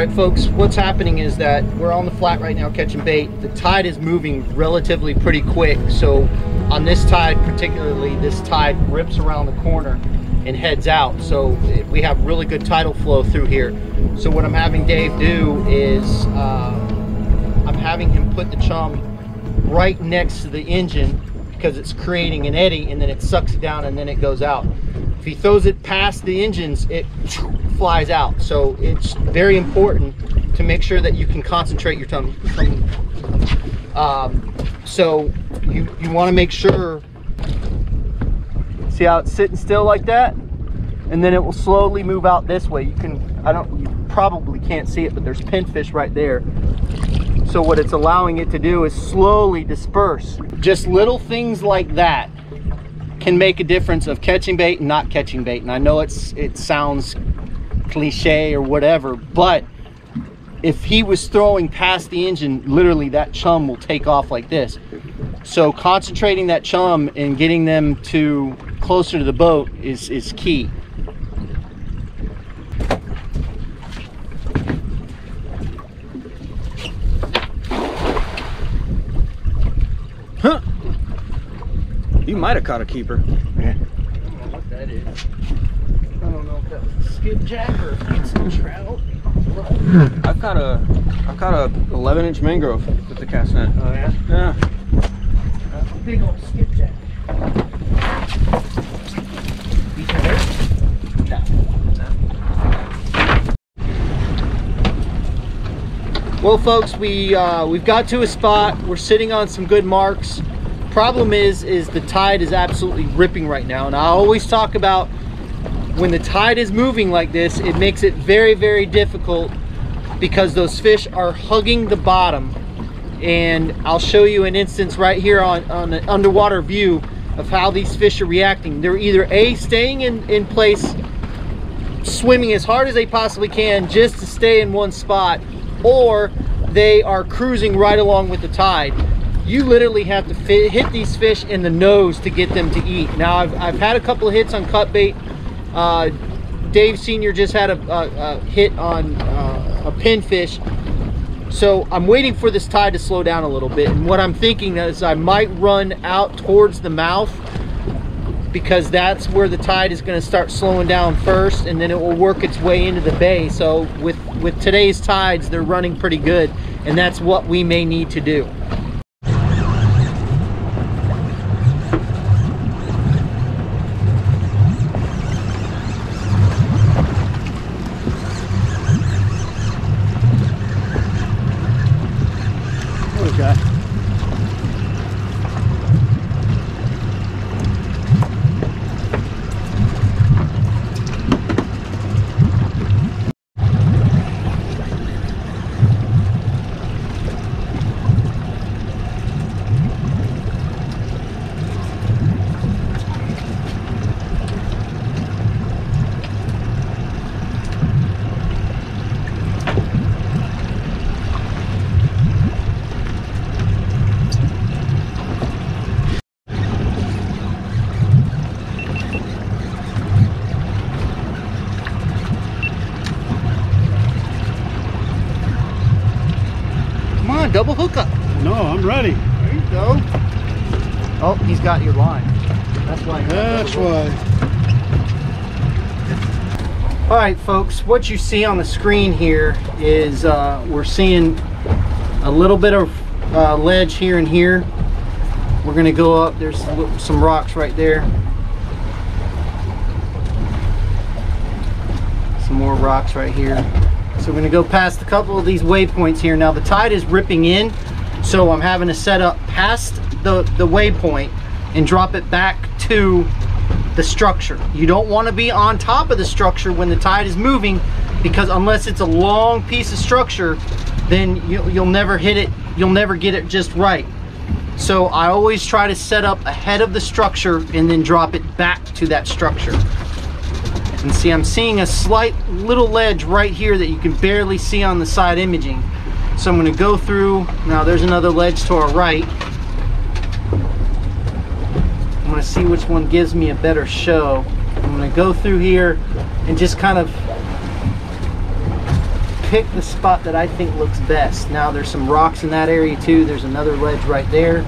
right, folks, what's happening is that we're on the flat right now catching bait. The tide is moving relatively pretty quick, so on this tide particularly, this tide rips around the corner and heads out, so we have really good tidal flow through here. So what I'm having Dave do is I'm having him put the chum right next to the engine because it's creating an eddy, and then it sucks it down and then it goes out. If he throws it past the engines, it flies out. So it's very important to make sure that you can concentrate your tongue. So you want to make sure, see how it's sitting still like that, and then it will slowly move out this way. You probably can't see it, but there's pinfish right there. So what it's allowing it to do is slowly disperse. Just little things like that can make a difference of catching bait and not catching bait. And I know it sounds cliche or whatever, but if he was throwing past the engine, literally that chum will take off like this. So concentrating that chum and getting them to closer to the boat is key. Huh. You might have caught a keeper. Yeah. I don't know what that is. I don't know if that was a skipjack or if it's some trout. I've caught a 11-inch mangrove with the cast net. Oh yeah? Yeah. That's a big old skipjack. Beat your hair? No. Well, folks, we've got to a spot. We're sitting on some good marks. Problem is the tide is absolutely ripping right now, and I always talk about when the tide is moving like this, it makes it very, very difficult because those fish are hugging the bottom. And I'll show you an instance right here on an underwater view of how these fish are reacting. They're either A, staying in place, swimming as hard as they possibly can just to stay in one spot, or they are cruising right along with the tide. You literally have to hit these fish in the nose to get them to eat. Now I've had a couple of hits on cut bait. Dave Sr. just had a hit on a pinfish. So I'm waiting for this tide to slow down a little bit, and what I'm thinking is I might run out towards the mouth because that's where the tide is going to start slowing down first, and then it will work its way into the bay. So with today's tides, they're running pretty good, and that's what we may need to do. Okay. Double hookup. No, I'm ready. There you go. Oh, he's got your line. That's why. That's why. All right, folks. What you see on the screen here is we're seeing a little bit of ledge here and here. We're gonna go up. There's some rocks right there. Some more rocks right here. So we're going to go past a couple of these waypoints here. Now the tide is ripping in, so I'm having to set up past the waypoint and drop it back to the structure. You don't want to be on top of the structure when the tide is moving, because unless it's a long piece of structure, then you'll never hit it, you'll never get it just right. So I always try to set up ahead of the structure and then drop it back to that structure. And see, I'm seeing a slight little ledge right here that you can barely see on the side imaging. So I'm going to go through. Now there's another ledge to our right. I'm going to see which one gives me a better show. I'm going to go through here and just kind of pick the spot that I think looks best. Now there's some rocks in that area too. There's another ledge right there.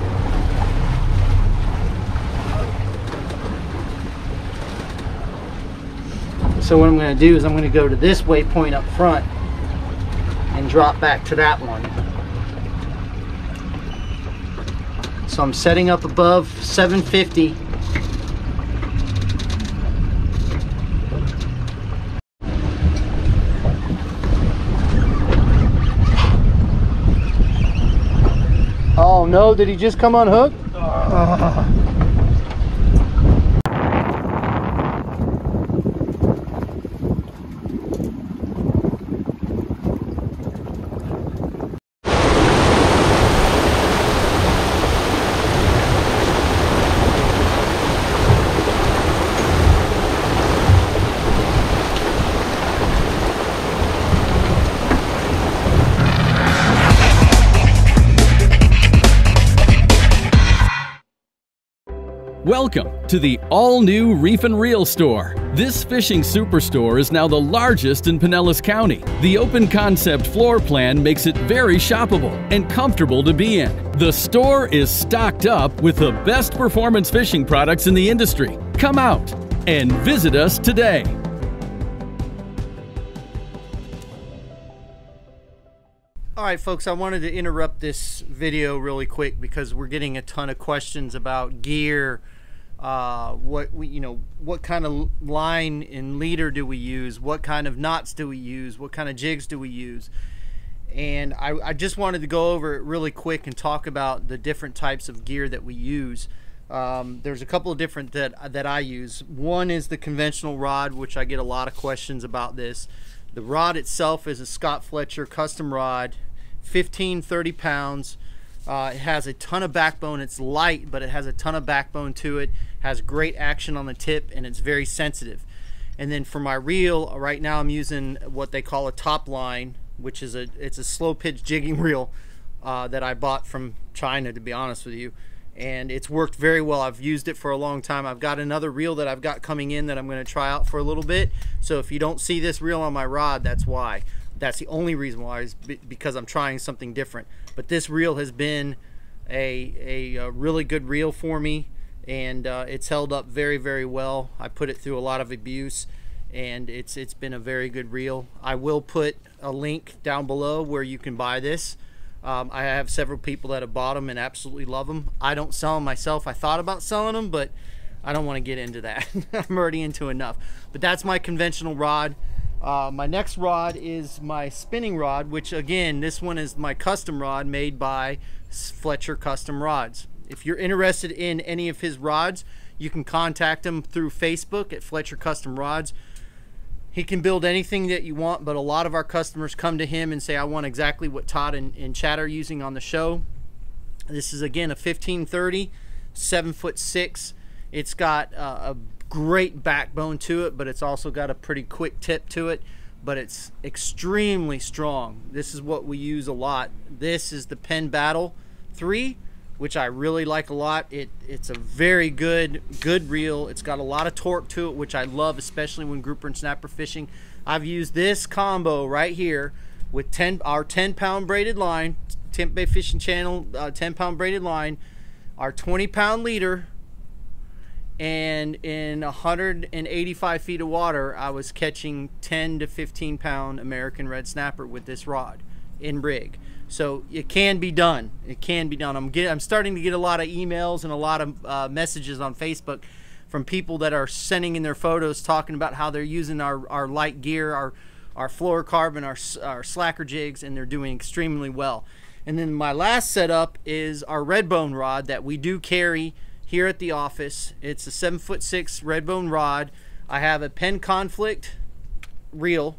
So what I'm going to do is I'm going to go to this waypoint up front and drop back to that one. So I'm setting up above 750. Oh no, did he just come unhooked? Welcome to the all-new Reef and Reel store. This fishing superstore is now the largest in Pinellas County. The open concept floor plan makes it very shoppable and comfortable to be in. The store is stocked up with the best performance fishing products in the industry. Come out and visit us today. All right, folks, I wanted to interrupt this video really quick because we're getting a ton of questions about gear. What kind of line and leader do we use? What kind of knots do we use? What kind of jigs do we use? And I just wanted to go over it really quick and talk about the different types of gear that we use. There's a couple of different that I use. One is the conventional rod, which I get a lot of questions about this. The rod itself is a Scott Fletcher custom rod, 15-30 pounds. It has a ton of backbone. It's light, but it has a ton of backbone to it. Has great action on the tip, and it's very sensitive. And then for my reel, right now I'm using what they call a top line, which is it's a slow pitch jigging reel that I bought from China, to be honest with you. And it's worked very well. I've used it for a long time. I've got another reel that I've got coming in that I'm going to try out for a little bit. So if you don't see this reel on my rod, that's why. That's the only reason why, is because I'm trying something different. But this reel has been a really good reel for me, and it's held up very, very well. I put it through a lot of abuse, and it's been a very good reel. I will put a link down below where you can buy this. I have several people that have bought them and absolutely love them. I don't sell them myself. I thought about selling them, but I don't want to get into that. I'm already into enough. But that's my conventional rod. My next rod is my spinning rod, which again, this one is my custom rod made by Fletcher Custom Rods. If you're interested in any of his rods, you can contact him through Facebook at Fletcher Custom Rods. He can build anything that you want, but a lot of our customers come to him and say, I want exactly what Todd and Chad are using on the show. This is again a 15-30, 7'6". It's got a great backbone to it, but it's also got a pretty quick tip to it, but it's extremely strong. This is what we use a lot. This is the Penn Battle 3, which I really like a lot. It's a very good reel. It's got a lot of torque to it, which I love, especially when grouper and snapper fishing. I've used this combo right here with our 10-pound braided line, Tampa Bay Fishing Channel 10-pound braided line, our 20-pound leader, and in 185 feet of water, I was catching 10 to 15-pound American red snapper with this rod in rig. So it can be done. It can be done. I'm starting to get a lot of emails and a lot of messages on Facebook from people that are sending in their photos talking about how they're using our light gear, our fluorocarbon, our slacker jigs, and they're doing extremely well. And then my last setup is our red bone rod that we do carry here at the office. It's a 7'6" red bone rod. I have a Penn Conflict reel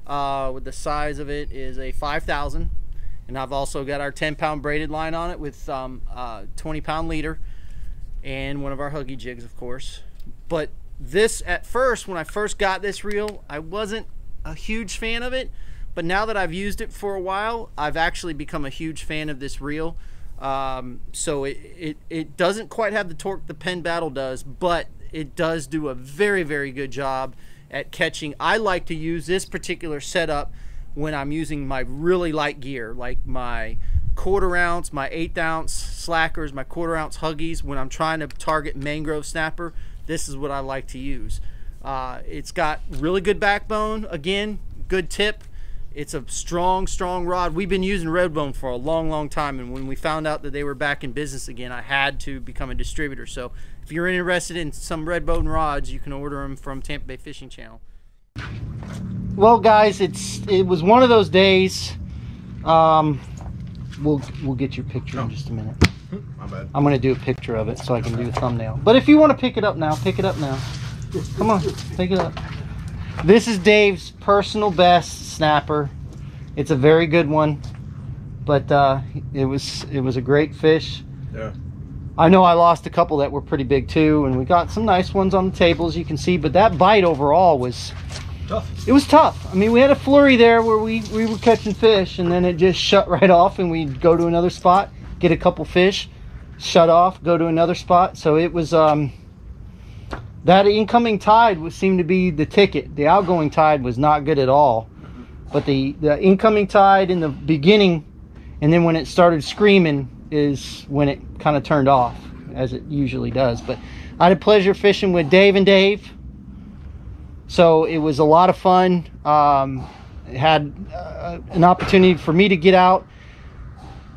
with the size of it is a 5,000. And I've also got our 10-pound braided line on it with 20-pound leader and one of our Huggy jigs, of course. But this, at first, when I first got this reel, I wasn't a huge fan of it. But now that I've used it for a while, I've actually become a huge fan of this reel. So it doesn't quite have the torque the Penn Battle does, but it does do a very, very good job at catching. I like to use this particular setup when I'm using my really light gear, like my 1/4 ounce, my 1/8 ounce slackers, my 1/4 ounce huggies. When I'm trying to target mangrove snapper, this is what I like to use. It's got really good backbone, again, good tip. It's a strong rod. We've been using Redbone for a long time, and when we found out that they were back in business again, I had to become a distributor. So if you're interested in some Redbone rods, you can order them from Tampa Bay Fishing Channel. Well, guys, it was one of those days. We'll get your picture in just a minute. My bad. I'm gonna do a picture of it so I can do a thumbnail. But if you want to pick it up now, pick it up now. Come on, pick it up. This is Dave's personal best snapper. It's a very good one, but it was a great fish. Yeah. I know I lost a couple that were pretty big too, and we got some nice ones on the table, as you can see. But that bite overall was tough. It was tough. I mean, we had a flurry there where we were catching fish, and then it just shut right off, and we'd go to another spot, get a couple fish, shut off, go to another spot. So it was that incoming tide seemed to be the ticket. The outgoing tide was not good at all, but the incoming tide in the beginning, and then when it started screaming, is when it kind of turned off, as it usually does. But I had a pleasure fishing with Dave and Dave. So it was a lot of fun. It had an opportunity for me to get out.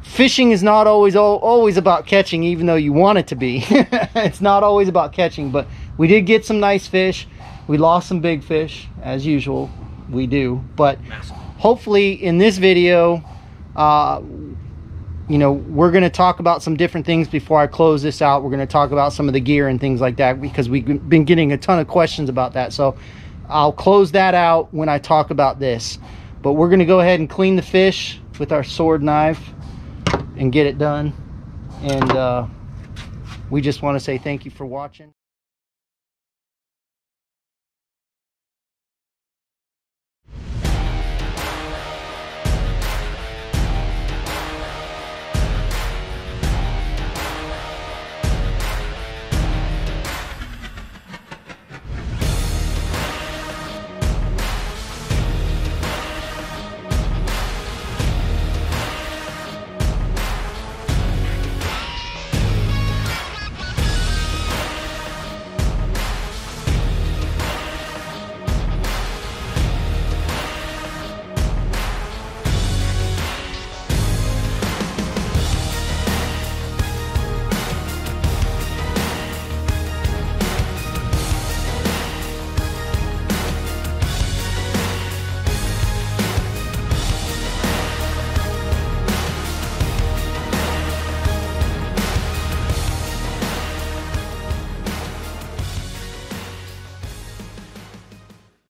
Fishing is not always about catching, even though you want it to be. It's not always about catching, but we did get some nice fish. We lost some big fish, as usual. We do. But hopefully in this video, you know, we're going to talk about some different things before I close this out. We're going to talk about some of the gear and things like that, because we've been getting a ton of questions about that. So I'll close that out when I talk about this. But we're going to go ahead and clean the fish with our sword knife and get it done. And we just want to say thank you for watching.